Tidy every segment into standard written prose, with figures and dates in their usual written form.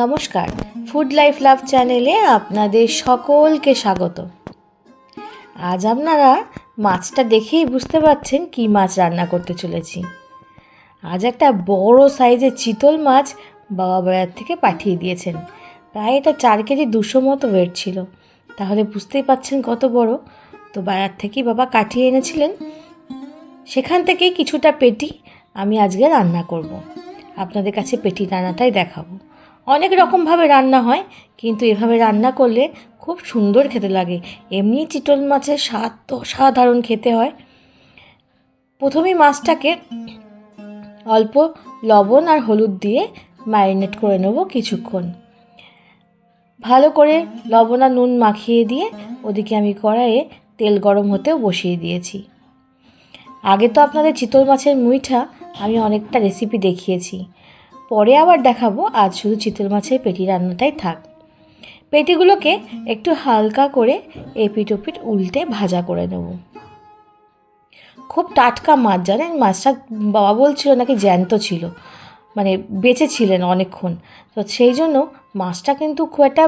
নমস্কার, food life love চ্যানেলে আপনাদের সকলকে স্বাগত। আজ আপনারা মাছটা দেখেই বুঝতে পারছেন কী মাছ রান্না করতে চলেছি। আজ একটা বড় সাইজের চিতল মাছ বাবা বাজার থেকে পাঠিয়ে দিয়েছেন। প্রায় এটা 4 কেজি 200 মতো ওয়েট ছিল, তাহলে বুঝতেই পাচ্ছেন কত বড়। তো বাজার থেকেই বাবা কাটিয়ে এনেছিলেন, সেখান থেকেই কিছুটা পেটি আমি আজকে রান্না করব। আপনাদের কাছে পেটি রান্নাটাই দেখাবো। অনেক রকমভাবে রান্না হয়, কিন্তু এভাবে রান্না করলে খুব সুন্দর খেতে লাগে। এমনি চিতল মাছের স্বাদ তো সাধারণ খেতে হয়। প্রথমেই মাছটাকে অল্প লবণ আর হলুদ দিয়ে ম্যারিনেট করে নেব কিছুক্ষণ। ভালো করে লবণ আর নুন মাখিয়ে দিয়ে ওদিকে আমি কড়াইয়ে তেল গরম হতেও বসিয়ে দিয়েছি। আগে তো আপনাদের চিতল মাছের মুইঠা আমি অনেকটা রেসিপি দেখিয়েছি, পরে আবার দেখাবো। আজ শুধু চিতল মাছের পেটি রান্নাটাই থাক। পেটিগুলোকে একটু হালকা করে এপিট ওপিট উল্টে ভাজা করে নেব। খুব টাটকা মাছ, জানেন, মাছটা বাবা বলছিল নাকি জ্যান্ত ছিল, মানে বেঁচে ছিলেন অনেকক্ষণ। তো সেই জন্য মাছটা কিন্তু খুব একটা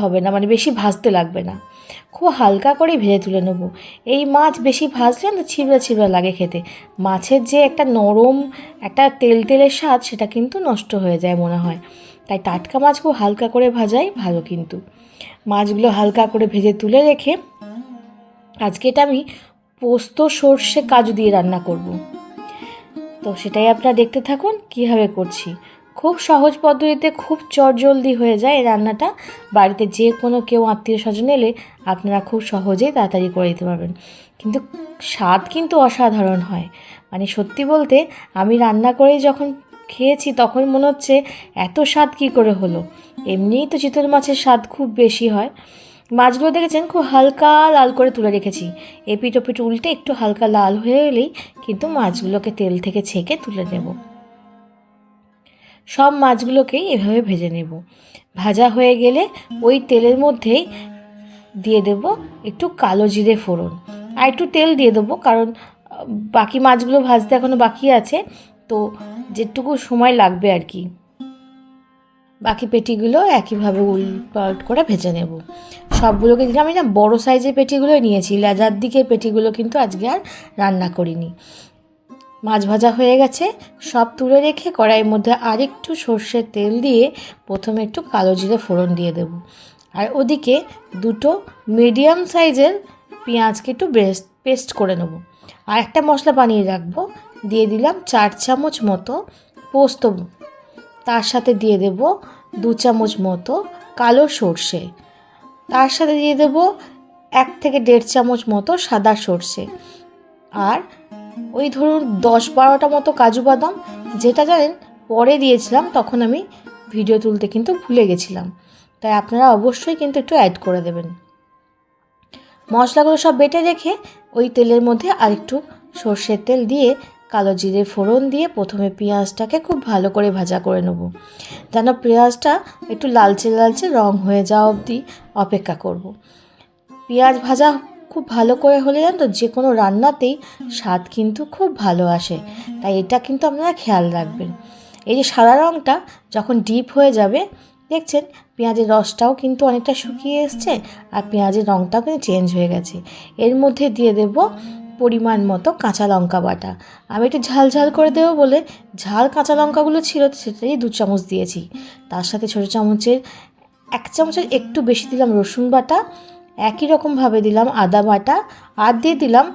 হবে না, মানে বেশি ভাজতে লাগবে না, খুব হালকা করে ভেজে তুলে নেব। এই মাছ বেশি ভাজলে না ছিবড়া ছিবড়া লাগে খেতে। মাছের যে একটা নরম একটা তেল তেলের স্বাদ, সেটা কিন্তু নষ্ট হয়ে যায় মনে হয়। তাই টাটকা মাছ খুব হালকা করে ভাজাই ভালো। কিন্তু মাছগুলো হালকা করে ভেজে তুলে রেখে আজকে এটা আমি পোস্ত সর্ষে কাজু দিয়ে রান্না করব। তো সেটাই আপনারা দেখতে থাকুন কীভাবে করছি। খুব সহজ পদ্ধতিতে খুব চটজলদি হয়ে যায় এই রান্নাটা। বাড়িতে যে কোনো কেউ আত্মীয় স্বজন এলে আপনারা খুব সহজেই তাড়াতাড়ি করে দিতে পারবেন। কিন্তু স্বাদ কিন্তু অসাধারণ হয়। মানে সত্যি বলতে আমি রান্না করেই যখন খেয়েছি তখন মনে হচ্ছে এত স্বাদ কী করে হলো। এমনিই তো চিতল মাছের স্বাদ খুব বেশি হয়। মাছগুলো দেখেছেন খুব হালকা লাল করে তুলে রেখেছি। এপিট ওপিট উল্টে একটু হালকা লাল হয়ে এলেই কিন্তু মাছগুলোকে তেল থেকে ছেঁকে তুলে নেব। সব মাছগুলোকেই এভাবে ভেজে নেব। ভাজা হয়ে গেলে ওই তেলের মধ্যেই দিয়ে দেব একটু কালো জিরে ফোড়ন আর একটু তেল দিয়ে দেবো, কারণ বাকি মাছগুলো ভাজতে এখনও বাকি আছে, তো যেটুকু সময় লাগবে আর কি। বাকি পেটিগুলো একইভাবে উলটপালট করে ভেজে নেব। সবগুলোকে দিলাম। আমি না বড়ো সাইজের পেটিগুলোই নিয়েছি, লেজার দিকের পেটিগুলো কিন্তু আজকে আর রান্না করিনি। মাছ ভাজা হয়ে গেছে, সব তুলে রেখে কড়াইয়ের মধ্যে আরেকটু সর্ষের তেল দিয়ে প্রথমে একটু কালো জিরে ফোড়ন দিয়ে দেব। আর ওদিকে দুটো মিডিয়াম সাইজের পেঁয়াজকে একটু পেস্ট করে নেব। আর একটা মশলা বানিয়ে রাখবো। দিয়ে দিলাম 4 চামচ মতো পোস্ত, তার সাথে দিয়ে দেব 2 চামচ মতো কালো সর্ষে, তার সাথে দিয়ে দেব 1 থেকে 1.5 চামচ মতো সাদা সর্ষে, আর ওই ধরুন 10-12টা মতো কাজু বাদাম, যেটা জানেন পরে দিয়েছিলাম, তখন আমি ভিডিও তুলতে কিন্তু ভুলে গেছিলাম। তাই আপনারা অবশ্যই কিন্তু একটু অ্যাড করে দেবেন। মশলাগুলো সব বেটে রেখে ওই তেলের মধ্যে আরেকটু সর্ষের তেল দিয়ে কালো জিরে ফোড়ন দিয়ে প্রথমে পেঁয়াজটাকে খুব ভালো করে ভাজা করে নেব। যেন পেঁয়াজটা একটু লালচে লালচে রং হয়ে যাওয়া অবধি অপেক্ষা করব। পেঁয়াজ ভাজা খুব ভালো করে হলে জান তো যে কোনো রান্নাতেই স্বাদ কিন্তু খুব ভালো আসে। তাই এটা কিন্তু আপনারা খেয়াল রাখবেন। এই যে সাদা রঙটা যখন ডিপ হয়ে যাবে, দেখছেন পেঁয়াজের রসটাও কিন্তু অনেকটা শুকিয়ে এসছে আর পেঁয়াজের রঙটাও কিন্তু চেঞ্জ হয়ে গেছে। এর মধ্যে দিয়ে দেব পরিমাণ মতো কাঁচা লঙ্কা বাটা। আমি একটু ঝাল ঝাল করে দেবো বলে ঝাল কাঁচা লঙ্কাগুলো ছিল সেটাই 2 চামচ দিয়েছি। তার সাথে ছোটো চামচের 1 চামচের একটু বেশি দিলাম রসুন বাটা, একই রকমভাবে দিলাম আদা বাটা, আর দিয়ে দিলাম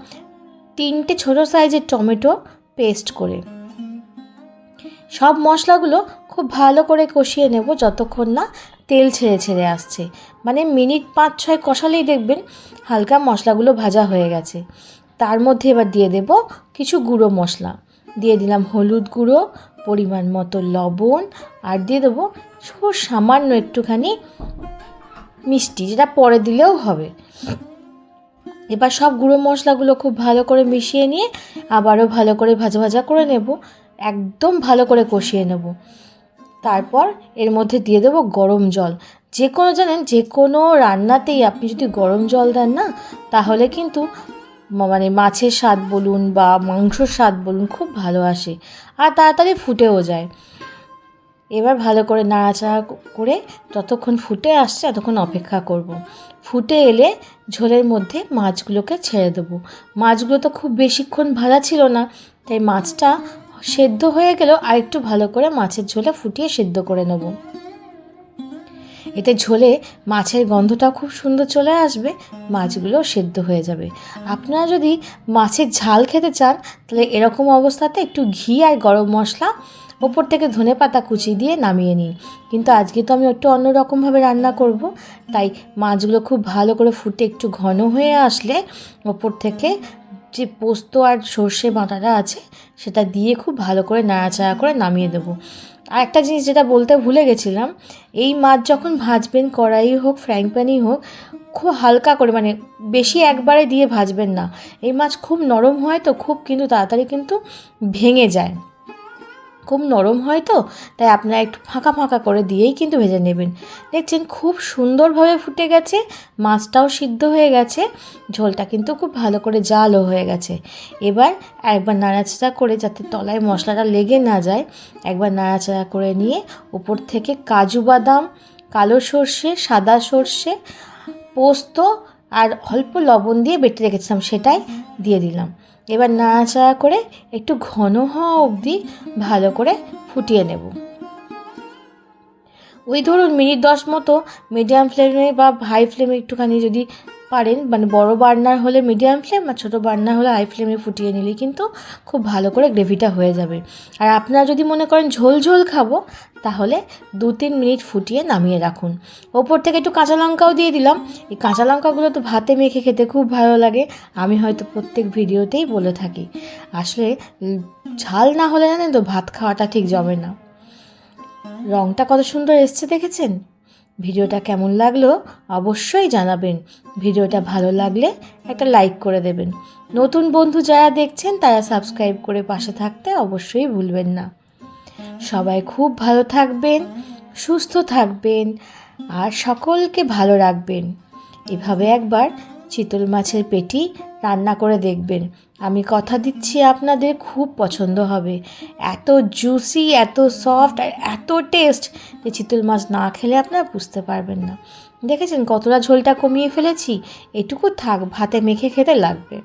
3টে ছোটো সাইজের টমেটো পেস্ট করে। সব মশলাগুলো খুব ভালো করে কষিয়ে নেব যতক্ষণ না তেল ছেড়ে ছেড়ে আসছে। মানে মিনিট 5-6 কষালেই দেখবেন হালকা মশলাগুলো ভাজা হয়ে গেছে। তার মধ্যে এবার দিয়ে দেব কিছু গুঁড়ো মশলা। দিয়ে দিলাম হলুদ গুঁড়ো, পরিমাণ মতো লবণ, আর দিয়ে দেবো খুব সামান্য একটুখানি মিষ্টি, যেটা পরে দিলেও হবে। এবার সব গুঁড়ো মশলাগুলো খুব ভালো করে মিশিয়ে নিয়ে আবারও ভালো করে ভাজা ভাজা করে নেব, একদম ভালো করে কষিয়ে নেব। তারপর এর মধ্যে দিয়ে দেবো গরম জল। যে কোনো জানেন যে কোনো রান্নাতেই আপনি যদি গরম জল দেন না, তাহলে কিন্তু মানে মাছের স্বাদ বলুন বা মাংসর স্বাদ বলুন খুব ভালো আসে আর তাড়াতাড়ি ফুটেও যায়। এবার ভালো করে নাড়াচাড়া করে যতক্ষণ ফুটে আসছে ততক্ষণ অপেক্ষা করব। ফুটে এলে ঝোলের মধ্যে মাছগুলোকে ছেড়ে দেবো। মাছগুলো তো খুব বেশিক্ষণ ভাজা ছিল না, তাই মাছটা সেদ্ধ হয়ে গেলেও আরেকটু ভালো করে মাছের ঝোলে ফুটিয়ে সেদ্ধ করে নেব। এতে ঝোলে মাছের গন্ধটাও খুব সুন্দর চলে আসবে, মাছগুলো সেদ্ধ হয়ে যাবে। আপনারা যদি মাছের ঝাল খেতে চান তাহলে এরকম অবস্থাতে একটু ঘি আর গরম মশলা ওপর থেকে ধনেপাতা কুচি দিয়ে নামিয়ে নিন। কিন্তু আজকে তো আমি একটু অন্যরকমভাবে রান্না করব, তাই মাছগুলো খুব ভালো করে ফুটে একটু ঘন হয়ে আসলে ওপর থেকে যে পোস্ত আর সর্ষে বাটাটা আছে সেটা দিয়ে খুব ভালো করে নাড়াচাড়া করে নামিয়ে দেবো। আর একটা জিনিস যেটা বলতে ভুলে গেছিলাম, এই মাছ যখন ভাজবেন কড়াই হোক ফ্রাইং প্যানই হোক, খুব হালকা করে, মানে বেশি একবারে দিয়ে ভাজবেন না। এই মাছ খুব নরম হয় তো খুব কিন্তু তাড়াতাড়ি কিন্তু ভেঙে যায়, খুব নরম হয় তো, তাই আপনারা একটু ফাঁকা ফাঁকা করে দিয়েই কিন্তু ভেজে নেবেন। দেখছেন খুব সুন্দরভাবে ফুটে গেছে, মাছটাও সিদ্ধ হয়ে গেছে, ঝোলটা কিন্তু খুব ভালো করে জালও হয়ে গেছে। এবার একবার নাড়াচাড়া করে, যাতে তলায় মশলাটা লেগে না যায়, একবার নাড়াচাড়া করে নিয়ে উপর থেকে কাজু বাদাম, কালো সর্ষে, সাদা সর্ষে, পোস্ত আর অল্প লবণ দিয়ে বেটে রেখেছিলাম সেটাই দিয়ে দিলাম। এবার নাড়াচাড়া করে একটু ঘন হওয়া অবধি ভালো করে ফুটিয়ে নেব। ওই ধরুন মিনিট 10 মতো মিডিয়াম ফ্লেমে বা হাই ফ্লেমে একটুখানি যদি পারেন, মানে বড় বার্নার হলে মিডিয়াম ফ্লেম আর ছোটো বার্নার হলে হাই ফ্লেমে ফুটিয়ে নিলেই কিন্তু খুব ভালো করে গ্রেভিটা হয়ে যাবে। আর আপনারা যদি মনে করেন ঝোল ঝোল খাবো তাহলে 2-3 মিনিট ফুটিয়ে নামিয়ে রাখুন। ওপর থেকে একটু কাঁচা লঙ্কাও দিয়ে দিলাম। এই কাঁচা লঙ্কাগুলো তো ভাতে মেখে খেতে খুব ভালো লাগে, আমি হয়তো প্রত্যেক ভিডিওতেই বলে থাকি। আসলে ঝাল না হলে জানেন তো ভাত খাওয়াটা ঠিক জমে না। রঙটা কত সুন্দর এসছে দেখেছেন? ভিডিওটা কেমন লাগলো অবশ্যই জানাবেন। ভিডিওটা ভালো লাগলে একটা লাইক করে দেবেন। নতুন বন্ধু যারা দেখছেন তারা সাবস্ক্রাইব করে পাশে থাকতে অবশ্যই ভুলবেন না। সবাই খুব ভালো থাকবেন, সুস্থ থাকবেন আর সকলকে ভালো রাখবেন। এভাবে একবার চিতল মাছের পেটি রান্না করে দেখবেন, আমি কথা দিচ্ছি আপনাদের খুব পছন্দ হবে। এত জুসি, এত সফট আর এত টেস্ট যে চিতল মাছ না খেলে আপনারা বুঝতে পারবেন না। দেখেছেন কতটা ঝোলটা কমিয়ে ফেলেছি, এটুকু থাক, ভাতে মেখে খেতে লাগবে।